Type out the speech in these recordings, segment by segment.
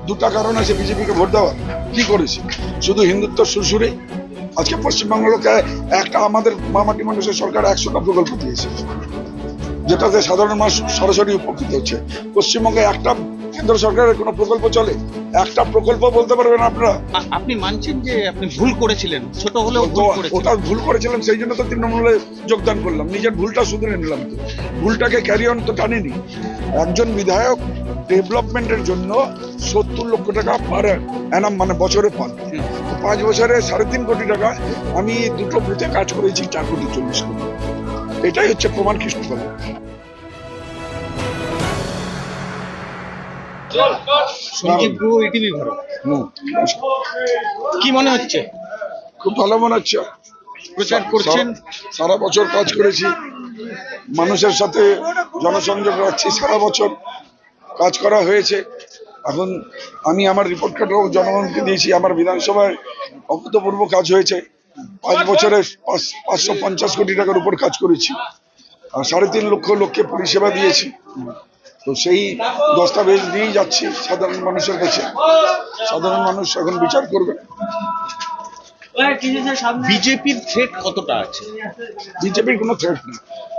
দুটা কারণ আছে বিজেপিকে ভোট দেওয়ার। কি করেছে? শুধু হিন্দুত্ব সুরসুরে। আজকে পশ্চিমবাংলাকে একটা আমাদের মামাটি মানুষের সরকার 100টা প্রকল্প দিয়েছে, যেটাতে সাধারণ মানুষ সরাসরি উপকৃত হচ্ছে। পশ্চিমবঙ্গে একটা কেন্দ্র সরকারের কোনো প্রকল্প চলে? একটা প্রকল্প বলতে পারবেন আপনারা? আপনি মানছেন যে আপনি ভুল করেছিলেন, ছোট হলেও ভুল করেছিলেন। ওটা ভুল করেছিলাম, সেই জন্য তো তৃণমূলে যোগদান করলাম। নিজের ভুলটা শুধরে নিলাম, তো ভুলটাকে ক্যারি অন তো টানিনি। একজন বিধায়ক ডেভেলপমেন্টের জন্য 70 লক্ষ টাকা পার অ্যানাম মানে বছরে পান। তো 5 বছরে 3.5 কোটি টাকা আমি দুটো বুথে কাজ করেছি, 4 কোটি 40 কোটি। এটাই হচ্ছে প্রমাণ কৃষ্ণকলা। সঞ্জীব গুহ, ইটিভি ভারত। কি মনে হচ্ছে? খুব ভালো মনে হচ্ছে। প্রচার করছেন, সারা বছর কাজ করেছি, মানুষের সাথে জনসংযোগ রাখছি, সারা বছর কাজ করা হয়েছে। এখন আমি আমার রিপোর্ট কার্ডও জনগণকে দিয়েছি। আমার বিধানসভায় অভূতপূর্ব কাজ হয়েছে। 5 বছরে 550 কোটি টাকার উপর কাজ করেছি, আর 3.5 লক্ষ লোককে পরিষেবা দিয়েছি। তো সেই দস্তাবেজ নিয়েই যাচ্ছি সাধারণ মানুষের কাছে। সাধারণ মানুষ এখন বিচার করবে। বিজেপির থ্রেট কতটা আছে? বিজেপির কোনো থ্রেট নেই।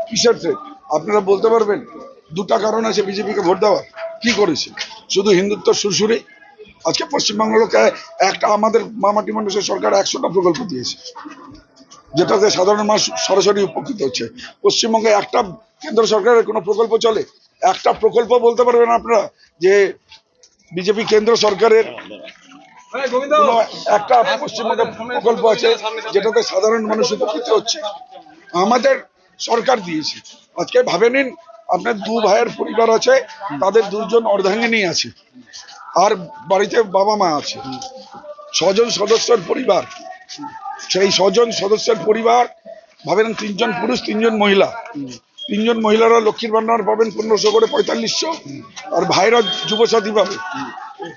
কিসের থ্রেট? আপনারা বলতে পারবেন? দুটা কারণ আছে বিজেপিকে ভোট দেওয়ার। কি করেছে? শুধু হিন্দুত্ব সুরসুরে। আজকে পশ্চিমবাংলাকে একটা আমাদের মামাটি মানুষের সরকার 100টা প্রকল্প দিয়েছে, যেটাতে সাধারণ মানুষ সরাসরি উপকৃত হচ্ছে। পশ্চিমবঙ্গে একটা কেন্দ্র সরকারের কোনো প্রকল্প চলে? একটা প্রকল্প বলতে পারবেন আপনারা যে বিজেপি কেন্দ্র সরকারের কোনো একটা পশ্চিমবঙ্গে প্রকল্প আছে যেটাতে সাধারণ মানুষ উপকৃত হচ্ছে? আমাদের সরকার দিয়েছে। আজকে ভাবে নিন, আপনার 2 ভাইয়ের পরিবার আছে, তাদের 2 জন অর্ধাঙ্গিনী আছে, আর বাড়িতে বাবা মা আছে। 6 জন সদস্যের পরিবার। সেই 6 জন সদস্যের পরিবার ভাবেন, 3 জন পুরুষ 3 জন মহিলা। 3 জন মহিলারা লক্ষ্মীর ভান্ডার পাবেন 1500 করে, 4500। আর ভাইরা যুবসাথী পাবে,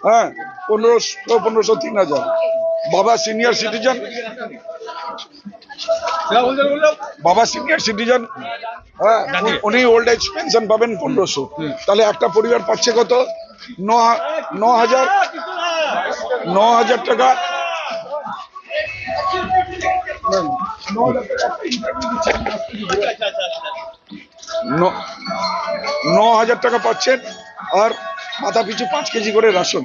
হ্যাঁ, 1500 3000। বাবা সিনিয়র সিটিজেন, হ্যাঁ, উনি ওল্ড এজ পেনশন পাবেন 1500। তাহলে একটা পরিবার পাচ্ছে কত? 9,000 টাকা। 9,000 টাকা পাচ্ছেন, আর মাথা পিছু 5 কেজি করে রাশন।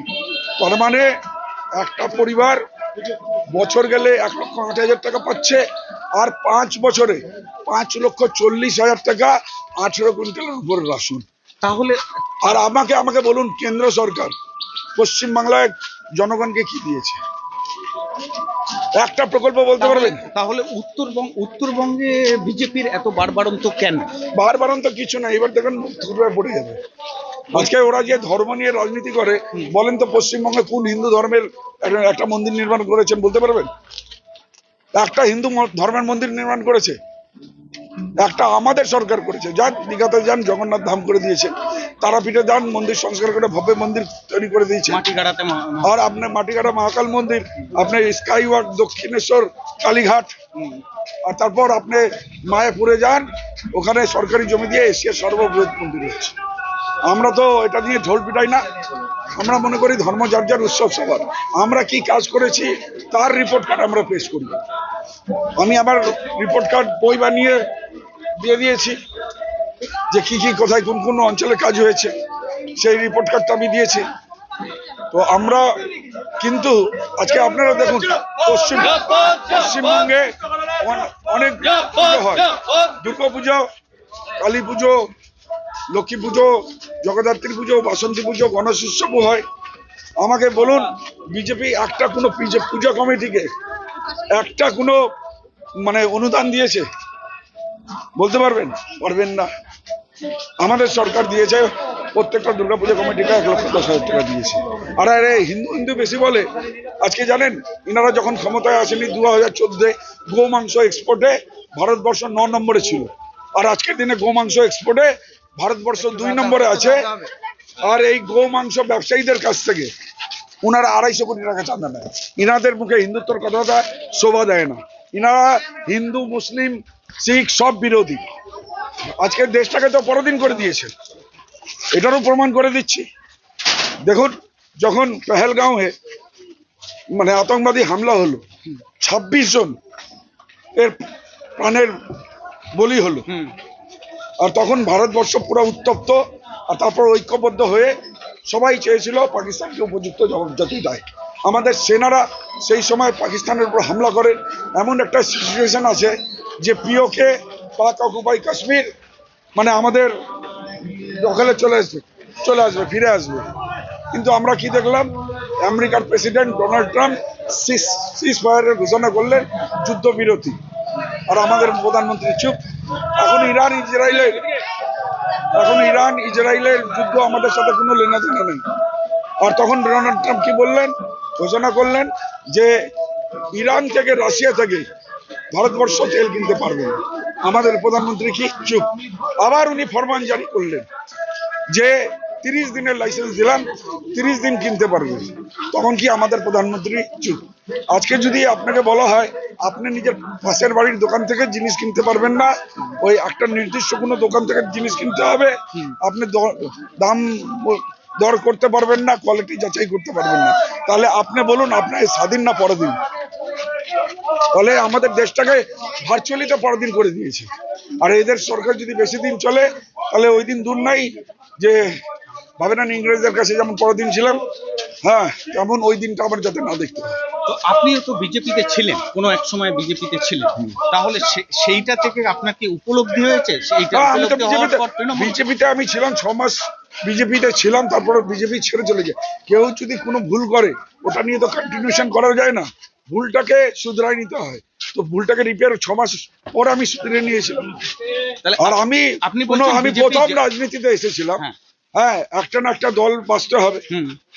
তার মানে একটা পরিবার বছর গেলে 1,08,000 টাকা পাচ্ছে, আর 5 বছরে 5,40,000 টাকা, 18 কুইন্টালের উপরে রাশন। তাহলে আর আমাকে বলুন, কেন্দ্র সরকার পশ্চিমবাংলায় জনগণকে কি দিয়েছে? একটা প্রকল্প বলতে পারবেন? তাহলে উত্তরবঙ্গে বিজেপির এত বাড়বাড়ন্ত কেন? বারবারন্ত কিছু না, এবার দেখুন মুখ থুবড়ে পড়ে যাবে। আজকে ওরা যে ধর্ম নিয়ে রাজনীতি করে, বলেন তো পশ্চিমবঙ্গে কোন হিন্দু ধর্মের একটা মন্দির নির্মাণ করেছেন বলতে পারবেন? একটা হিন্দু ধর্মের মন্দির নির্মাণ করেছে? একটা আমাদের সরকার করেছে। যান দীঘাতে যান, জগন্নাথ ধাম করে দিয়েছে। তারাপীঠে যান, মন্দির সংস্কার করে ভব্য মন্দির তৈরি করে দিয়েছে। আর আপনার মাটিগাড়া মহাকাল মন্দির, আপনার স্কাই ওয়াক দক্ষিণেশ্বর কালীঘাট, আর তারপর আপনি মায়াপুরে যান, ওখানে সরকারি জমি দিয়ে এশিয়ার সর্ববৃহৎ মন্দির হচ্ছে। আমরা তো এটা নিয়ে ঢোল পিটাই না। আমরা মনে করি ধর্ম যার যার, উৎসব সবার। আমরা কি কাজ করেছি তার রিপোর্ট কার্ড আমরা পেশ করি। আমি আমার রিপোর্ট কার্ড বই বানিয়ে দিয়ে দিয়েছি, যে কি কি কোথায় কোন কোন অঞ্চলে কাজ হয়েছে, সেই রিপোর্ট কার্ডটা আমি দিয়েছি। তো আমরা কিন্তু আজকে আপনারা দেখুন, পশ্চিমবঙ্গে অনেক পুজো হয়। দুর্গা পুজো, কালী পুজো, লক্ষ্মী পুজো, জগদ্ধাত্রী পুজো, বাসন্তী পুজো, গণেশ উৎসবও হয়। আমাকে বলুন, বিজেপি একটা কোনো পুজো কমিটিকে একটা কোনো মানে অনুদান দিয়েছে বলতে পারবেন? পারবেন না। আমাদের সরকার দিয়েছে, প্রত্যেকটা দুর্গাপূজা কমিটিকে 1,10,000 টাকা দিয়েছে। আর আরে হিন্দু বেশি বলে। আজকে জানেন, ইনারা যখন ক্ষমতায় আসেনি 2014-এ, গো মাংস এক্সপোর্টে ভারতবর্ষ 9 নম্বরে ছিল, আর আজকের দিনে গো মাংস এক্সপোর্টে ভারতবর্ষ 2 নম্বরে আছে। আর এই গো মাংস ব্যবসায়ীদের কাছ থেকে ওনারা 250 কোটি টাকা চাঁদা নেয়। ইনাদের মুখে হিন্দুত্বর কথাটা শোভা দেয় না। ইনারা হিন্দু, মুসলিম, শিখ সব বিরোধী। আজকের দেশটাকে তো পরাধীন করে দিয়েছে, এটারও প্রমাণ করে দিচ্ছি। দেখুন, যখন পেহেলগাঁওয়ে মানে আতঙ্কবাদী হামলা হলো, 26 জন এর প্রাণের বলি হলো, আর তখন ভারতবর্ষ পুরো উত্তপ্ত, আর তারপর ঐক্যবদ্ধ হয়ে সবাই চেয়েছিল পাকিস্তানকে উপযুক্ত জবাবদিহি দেয়। আমাদের সেনারা সেই সময় পাকিস্তানের উপর হামলা করে। এমন একটা সিচুয়েশন আছে যে পিওকে পাক অকুপাই কাশ্মীর মানে আমাদের দখলে চলে আসবে, ফিরে আসবে। কিন্তু আমরা কি দেখলাম, আমেরিকার প্রেসিডেন্ট ডোনাল্ড ট্রাম্প সিজ ফায়ারের ঘোষণা করলেন, যুদ্ধবিরতি, আর আমাদের প্রধানমন্ত্রী চুপ। এখন ইরান ইসরায়েলের যুদ্ধ আমাদের সাথে কোনো লেনাদেনা নেই। আর তখন ডোনাল্ড ট্রাম্প কি বললেন, ঘোষণা করলেন যে ইরান থেকে, রাশিয়া থেকে ভারতবর্ষ তেল কিনতে পারবে না। আমাদের প্রধানমন্ত্রী কি চুপ। আবার উনি ফরমান জারি করলেন যে 30 দিনের লাইসেন্স দিলাম, 30 দিন কিনতে পারবে। তখন কি আমাদের প্রধানমন্ত্রী চুপ। আজকে যদি আপনাকে বলা হয় আপনি নিজের পাশের বাড়ির দোকান থেকে জিনিস কিনতে পারবেন না, ওই একটা নির্দিষ্ট কোনো দোকান থেকে জিনিস কিনতে হবে, আপনি দাম দর করতে পারবেন না, কোয়ালিটি যাচাই করতে পারবেন না, তাহলে আপনি বলুন আপনার স্বাধীন না পরাধীন? ফলে আমাদের দেশটাকে ভার্চুয়ালি তো পরাধীন করে দিয়েছে। আর এদের সরকার যদি বেশি দিন চলে তাহলে ওই দিন দূর নাই যে ভাবে না ইংরেজদের কাছে যেমন পরাধীন ছিলাম, হ্যাঁ, তেমন ওই দিনটা আবার যাতে না দেখতে হয়। তো আপনিও তো বিজেপিতে ছিলেন, কোনো এক সময় বিজেপিতে ছিলেন, তাহলে সেইটা থেকে আপনার কি উপলব্ধি হয়েছে? সেইটা আমি তো উপলব্ধি হওয়ার পর তৃণমূল- বিজেপিতে আমি ছিলাম 6 মাস, বিজেপিতে ছিলাম, তারপরে বিজেপি ছেড়ে চলে যায়। কেউ যদি কোনো ভুল করে ওটা নিয়ে তো কন্টিনিউশন করা যায় না, ভুলটাকে শুধরাই নিতে হয়। তো ভুলটাকে রিপেয়ার 6 মাস পর আমি শুধরে নিয়েছিলাম। তাহলে আর আমি আমি প্রথম রাজনীতিতে এসেছিলাম। হ্যাঁ, একটা না একটা দল বাঁচতে হবে।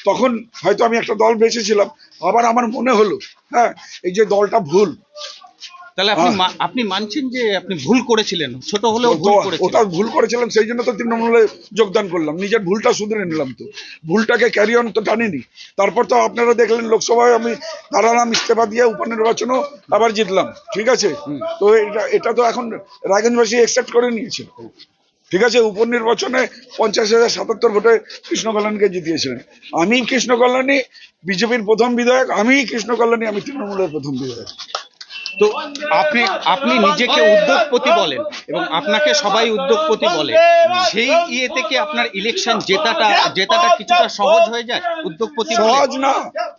তখন হয়তো আমি একটা দল বেঁচেছিলাম, আবার আমার মনে হলো হ্যাঁ এই যে দলটা ভুল। তাহলে আপনি মানছেন যে আপনি ভুল করেছিলেন, ছোট হলেও ভুল করেছিলেন? ওটা ভুল করেছিলাম, সেই জন্য তো তৃণমূলে যোগদান করলাম, নিজের ভুলটা শুধরে নিলাম। তো ভুলটাকে ক্যারি অন তো টানিনি। তারপর তো আপনারা দেখলেন লোকসভায় আমি দাঁড়ালাম, ইস্তফা দিয়ে উপনির্বাচনও আবার জিতলাম, ঠিক আছে। তো এটা তো এখন রায়গঞ্জবাসী অ্যাকসেপ্ট করে নিয়েছে, ঠিক আছে। উপনির্বাচনে 50,077 ভোটে কৃষ্ণ কল্যাণীকে জিতিয়েছিলেন। আমি কৃষ্ণ কল্যাণী বিজেপির প্রথম বিধায়ক, আমি কৃষ্ণ কল্যাণী, আমি তৃণমূলের প্রথম বিধায়ক। তো আপনি নিজেকে উদ্যোগপতি বলেন এবং আপনাকে সবাই উদ্যোগপতি বলে, সেই ইয়ে থেকে আপনার ইলেকশন জেতাটা কিছুটা সহজ হয়ে যায় উদ্যোগপতি বলে? সহজ না,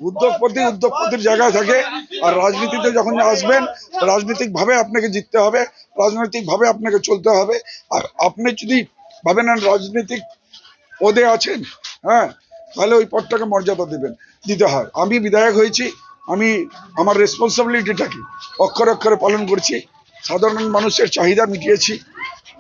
উদ্যোগপতির জায়গায় থাকে। আর রাজনীতিতে যখন আসবেন, রাজনৈতিক ভাবে আপনাকে জিততে হবে, রাজনৈতিক ভাবে আপনাকে চলতে হবে। আর আপনি যদি ভাবেন রাজনৈতিক পদে আছেন, হ্যাঁ, তাহলে ওই পদটাকে মর্যাদা দিতে হয়। আমি বিধায়ক হয়েছি, আমি আমার রেসপন্সিবিলিটিটাকে অক্ষরে অক্ষরে পালন করছি। সাধারণ মানুষের চাহিদা মিটিয়েছি,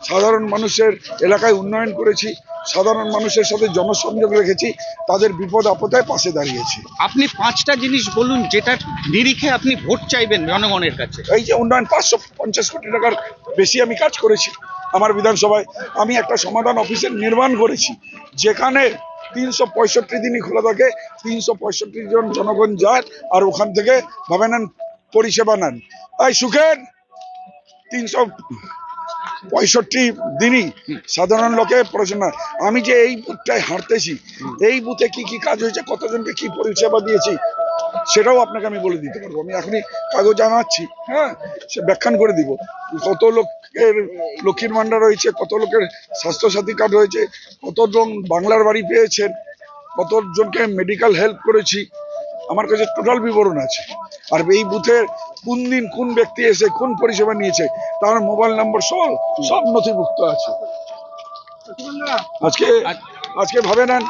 সাধারণ মানুষের এলাকায় উন্নয়ন করেছি, সাধারণ মানুষের সাথে জনসংযোগ রেখেছি, তাদের বিপদ আপদে পাশে দাঁড়িয়েছি। আপনি 5টা জিনিস বলুন যেটার নিরিখে আপনি ভোট চাইবেন জনগণের কাছে। এই যে উন্নয়ন, 550 কোটি টাকার বেশি আমি কাজ করেছি আমার বিধানসভায়। আমি একটা সমাধান অফিসের নির্মাণ করেছি, যেখানে 365 দিনই খোলা থাকে, 365 জন জনগণ যায়, আর ওখান থেকে ভাবে নেন পরিষেবা নেন। এই সুখের 365 দিনই সাধারণ লোকে পড়াশোনা। আমি যে এই বুথটায় হাঁটতেছি, এই বুথে কি কি কাজ হয়েছে, কতজনকে কি পরিষেবা দিয়েছি, সেটাও আপনাকে আমি বলে দিতে পারবো। আমি এখনই কাগজ আনাচ্ছি, হ্যাঁ, সে ব্যাখ্যান করে দিব। কত লোকের লক্ষ্মীর ভান্ডার রয়েছে, কত লোকের স্বাস্থ্যসাথী কার্ড হয়েছে, কতজন বাংলার বাড়ি পেয়েছেন, কতজনকে মেডিকেল হেল্প করেছি, আমার কাছে টোটাল বিবরণ আছে। আর এই বুথের কোন দিন কোন ব্যক্তি এসে কোন পরিষেবা নিয়েছে তার মোবাইল নম্বর সব নথিভুক্ত আছে। আজকে ভাবে নেন,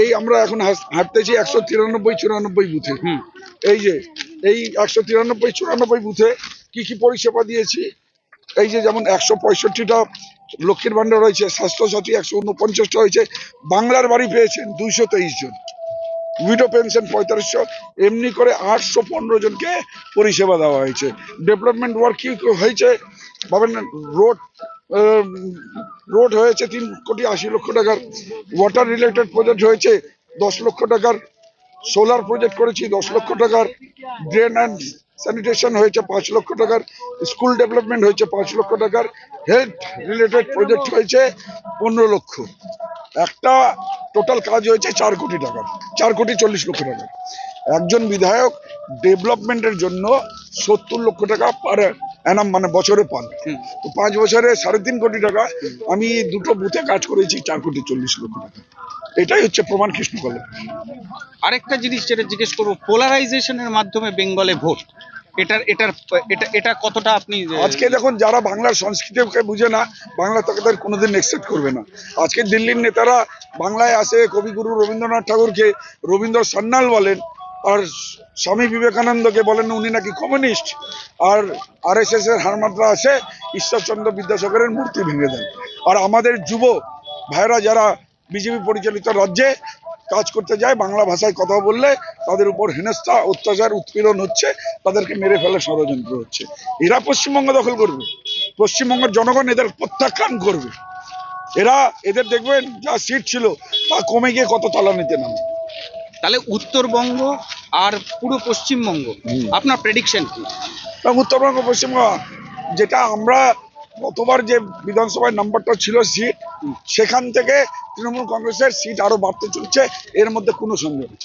এই আমরা এখন হাঁটতেছি 193-94 বুথে। এই যে এই 193-94 বুথে কি কি পরিষেবা দিয়েছি, এই যে যেমন 165টা লক্ষ্মীর ভান্ডার রয়েছে, স্বাস্থ্যসাথী 149টা হয়েছে, বাংলার বাড়ি পেয়েছেন 223 জন, উইডো পেনশন 4500, এমনি করে 815 জনকে পরিষেবা দেওয়া হয়েছে। ডেভেলপমেন্ট ওয়ার্ক কি হয়েছে ভাবেন, রোড হয়েছে 3,80,00,000 টাকার, ওয়াটার রিলেটেড প্রজেক্ট হয়েছে 10 লক্ষ টাকার, সোলার প্রজেক্ট করেছি 10 লক্ষ টাকার, ড্রেন অ্যান্ড স্যানিটেশন হয়েছে 5 লক্ষ টাকার, স্কুল ডেভেলপমেন্ট হয়েছে 5 লক্ষ টাকার, হেলথ রিলেটেড প্রজেক্ট হয়েছে 15 লক্ষ। একটা টোটাল কাজ হয়েছে 4 কোটি টাকার, 4,40,00,000 টাকার। একজন বিধায়ক ডেভেলপমেন্টের জন্য 70 লক্ষ টাকা পার অ্যানাম মানে বছরে পান। তো 5 বছরে 3.5 কোটি টাকা। আমি দুটো বুথে কাজ করেছি 4,40,00,000 টাকা। এটাই হচ্ছে প্রমাণ কৃষ্ণকলে। আরেকটা জিনিস যেটা জিজ্ঞেস করবো, পোলারাইজেশনের মাধ্যমে বেঙ্গলে ভোট, এটা কতটা আপনি আজকে দেখুন, যারা বাংলার সংস্কৃতিকে বুঝে না, বাংলা তাদের কোনোদিন একসেপ্ট করবে না। আজকে দিল্লির নেতারা বাংলায় আসে, কবিগুরু রবীন্দ্রনাথ ঠাকুরকে রবীন্দ্র সান্যাল বলেন, আর স্বামী বিবেকানন্দকে বলেন উনি নাকি কমিউনিস্ট, আর RSS এর হারমাত্রা আসে ঈশ্বরচন্দ্র বিদ্যাসাগরের মূর্তি ভেঙে দেন। আর আমাদের যুব ভাইরা যারা বিজেপি পরিচালিত রাজ্যে কাজ করতে যায়, বাংলা ভাষায় কথা বললে তাদের উপর হেনস্থা, অত্যাচার, উৎপীড়ন হচ্ছে, তাদেরকে মেরে ফেলার ষড়যন্ত্র হচ্ছে। এরা পশ্চিমবঙ্গ দখল করবে, পশ্চিমবঙ্গের জনগণ এদের প্রত্যাখ্যান করবে। এদের দেখবেন যা সিট ছিল তা কমে গিয়ে কত তলানিতে নামে। তাহলে উত্তরবঙ্গ আর পুরো পশ্চিমবঙ্গ, আপনার প্রেডিকশন কি? এবং উত্তরবঙ্গ পশ্চিমবঙ্গ, যেটা আমরা গতবার যে বিধানসভায় নাম্বারটা ছিল সিট, সেখান থেকে তৃণমূল কংগ্রেসের সিট আরো বাড়তে চলছে, এর মধ্যে কোনো সন্দেহ নেই।